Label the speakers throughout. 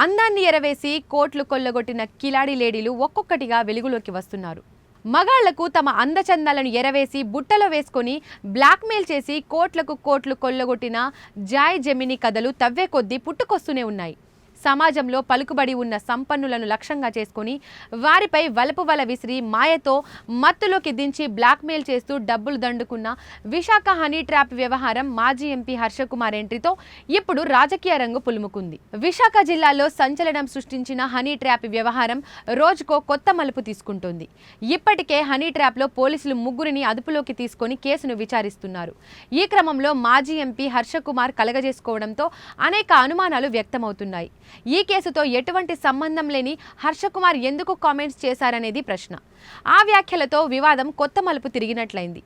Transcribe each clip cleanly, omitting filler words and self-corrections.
Speaker 1: అందాన్ని ఎరవేసి కోట్లు కొల్లగొట్టిన కిలాడి లేడీలు ఒక్కొక్కటిగా వెలుగులోకి వస్తున్నారు. మగాళ్లకు తమ అందచందాలను ఎరవేసి బుట్టలో వేసుకొని బ్లాక్మెయిల్ చేసి కోట్లకు కోట్లు కొల్లగొట్టిన జాయ్ జెమిని కథలు తవ్వే కొద్దీ పుట్టుకొస్తూనే ఉన్నాయి. సమాజంలో పలుకుబడి ఉన్న సంపన్నులను లక్ష్యంగా చేసుకుని వారిపై వలపు వల విసిరి మాయతో మత్తులోకి దించి బ్లాక్మెయిల్ చేస్తూ డబ్బులు దండుకున్న విశాఖ హనీ ట్రాప్ వ్యవహారం మాజీ ఎంపీ హర్షకుమార్ ఎంట్రీతో ఇప్పుడు రాజకీయ రంగు పులుముకుంది. విశాఖ జిల్లాలో సంచలనం సృష్టించిన హనీ ట్రాప్ వ్యవహారం రోజుకో కొత్త మలుపు తీసుకుంటోంది. ఇప్పటికే హనీ ట్రాప్లో పోలీసులు ముగ్గురిని అదుపులోకి తీసుకొని కేసును విచారిస్తున్నారు. ఈ క్రమంలో మాజీ ఎంపీ హర్షకుమార్ కలగజేసుకోవడంతో అనేక అనుమానాలు వ్యక్తమవుతున్నాయి. ఈ కేసుతో ఎటువంటి సంబంధం లేని హర్షకుమార్ ఎందుకు కామెంట్స్ చేశారనేది ప్రశ్న. ఆ వ్యాఖ్యలతో వివాదం కొత్త మలుపు తిరిగినట్లయింది.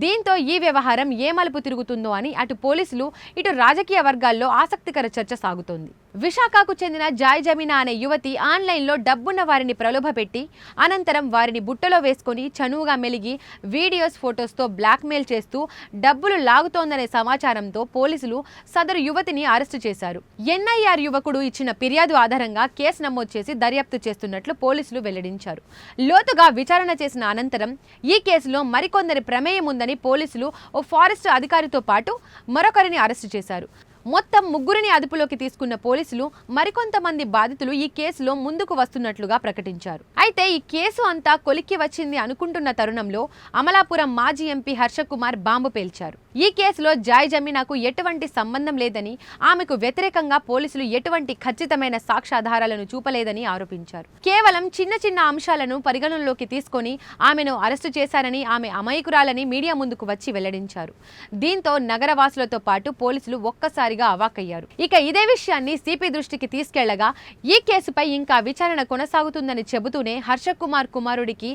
Speaker 1: దీంతో ఈ వ్యవహారం ఏ మలుపు తిరుగుతుందో అని అటు పోలీసులు ఇటు రాజకీయ వర్గాల్లో ఆసక్తికర చర్చ సాగుతోంది. విశాఖకు చెందిన జాయ్ జమీనా అనే యువతి ఆన్లైన్లో డబ్బున్న వారిని ప్రలోభపెట్టి అనంతరం వారిని బుట్టలో వేసుకొని చనువుగా మెలిగి వీడియోస్ ఫొటోస్తో బ్లాక్మెయిల్ చేస్తూ డబ్బులు లాగుతోందనే సమాచారంతో పోలీసులు సదరు యువతిని అరెస్టు చేశారు. ఎన్ఐఆర్ యువకుడు ఇచ్చిన ఫిర్యాదు ఆధారంగా కేసు నమోదు చేసి దర్యాప్తు చేస్తున్నట్లు పోలీసులు వెల్లడించారు. లోతుగా విచారణ చేసిన అనంతరం ఈ కేసులో మరికొందరి ప్రమేయం ఉందని పోలీసులు ఓ ఫారెస్ట్ అధికారితో పాటు మరొకరిని అరెస్టు చేశారు. మొత్తం ముగ్గురిని అదుపులోకి తీసుకున్న పోలీసులు మరికొంతమంది బాధితులు ఈ కేసులో ముందుకు వస్తున్నట్లుగా ప్రకటించారు. అయితే ఈ కేసు అంతా కొలిక్కి వచ్చింది అనుకుంటున్న తరుణంలో అమలాపురం మాజీ ఎంపీ హర్షకుమార్ బాంబు పేల్చారు. ఈ కేసులో జాయ్ జమీనాకు ఎటువంటి సంబంధం లేదని, ఆమెకు వ్యతిరేకంగా పోలీసులు ఎటువంటి ఖచ్చితమైన సాక్ష్యాధారాలను చూపలేదని ఆరోపించారు. కేవలం చిన్న చిన్న అంశాలను పరిగణనలోకి తీసుకొని ఆమెను అరెస్టు చేశారని, ఆమె అమాయకురాలని మీడియా ముందుకు వచ్చి వెల్లడించారు. దీంతో నగరవాసులతో పాటు పోలీసులు ఒక్కసారి అవాక్కయ్యారు. ఇక ఇదే విషయాన్ని సిపి దృష్టికి తీసుకెళ్లగా ఈ కేసుపై ఇంకా విచారణ కొనసాగుతుందని చెబుతూనే హర్షకుమార్ కుమారుడికి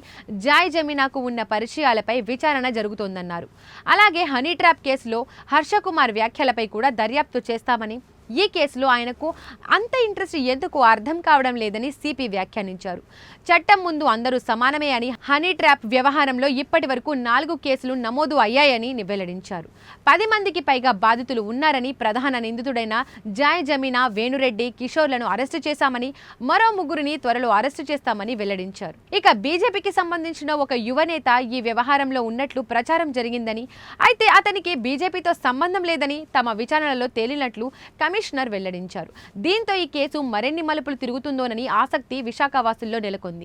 Speaker 1: జాయ్ జమీనాకు ఉన్న పరిచయాలపై విచారణ జరుగుతోందన్నారు. అలాగే హనీ ట్రాప్ కేసులో హర్షకుమార్ వ్యాఖ్యలపై కూడా దర్యాప్తు చేస్తామని, ఈ కేసులో ఆయనకు అంత ఇంట్రెస్ట్ ఎందుకు అర్థం కావడం లేదని సిపి వ్యాఖ్యానించారు. చట్టం ముందు అందరూ సమానమే అని, హనీ ట్రాప్ వ్యవహారంలో ఇప్పటి వరకు 4 కేసులు నమోదు అయ్యాయని వెల్లడించారు. 10 మందికి పైగా బాధితులు ఉన్నారని, ప్రధాన నిందితుడైన జాయ్ జమీనా, వేణురెడ్డి, కిషోర్లను అరెస్టు చేశామని, మరో 3 త్వరలో అరెస్టు చేస్తామని వెల్లడించారు. ఇక బీజేపీకి సంబంధించిన ఒక యువనేత ఈ వ్యవహారంలో ఉన్నట్లు ప్రచారం జరిగిందని, అయితే అతనికి బీజేపీతో సంబంధం లేదని తమ విచారణలో తేలినట్లు కమిషనర్ వెల్లడించారు. దీంతో ఈ కేసు మరిన్ని మలుపులు తిరుగుతుందోనని ఆసక్తి విశాఖ వాసుల్లో నెలకొంది.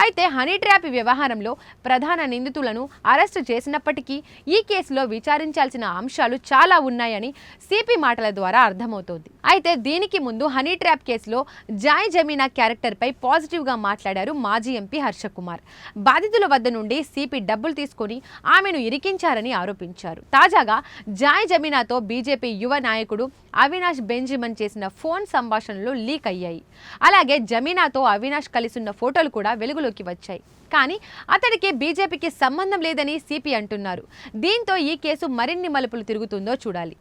Speaker 1: అయితే హనీ ట్రాప్ వ్యవహారంలో ప్రధాన నిందితులను అరెస్టు చేసినప్పటికీ ఈ కేసులో విచారించాల్సిన అంశాలు చాలా ఉన్నాయని సిపి మాటల ద్వారా అర్థమవుతోంది. అయితే దీనికి ముందు హనీ ట్రాప్ కేసులో జాయ్ జమీనా క్యారెక్టర్ పై పాజిటివ్ గా మాట్లాడారు మాజీ ఎంపీ హర్షకుమార్. బాధితుల వద్ద నుండి సిపి డబ్బులు తీసుకొని ఆమెను ఇరికించారని ఆరోపించారు. తాజాగా జాయ్ జమీనాతో బీజేపీ యువ నాయకుడు అవినాష్ బెంజిమన్ చేసిన ఫోన్ సంభాషణలు లీక్ అయ్యాయి. అలాగే జమీనాతో అవినాష్ కలిసున్న ఫోటోలు కూడా వెలుగులోకి వచ్చాయి. కానీ అతడికి బీజేపీకి సంబంధం లేదని సిపి అంటున్నారు. దీంతో ఈ కేసు మరిన్ని మలుపులు తిరుగుతుందో చూడాలి.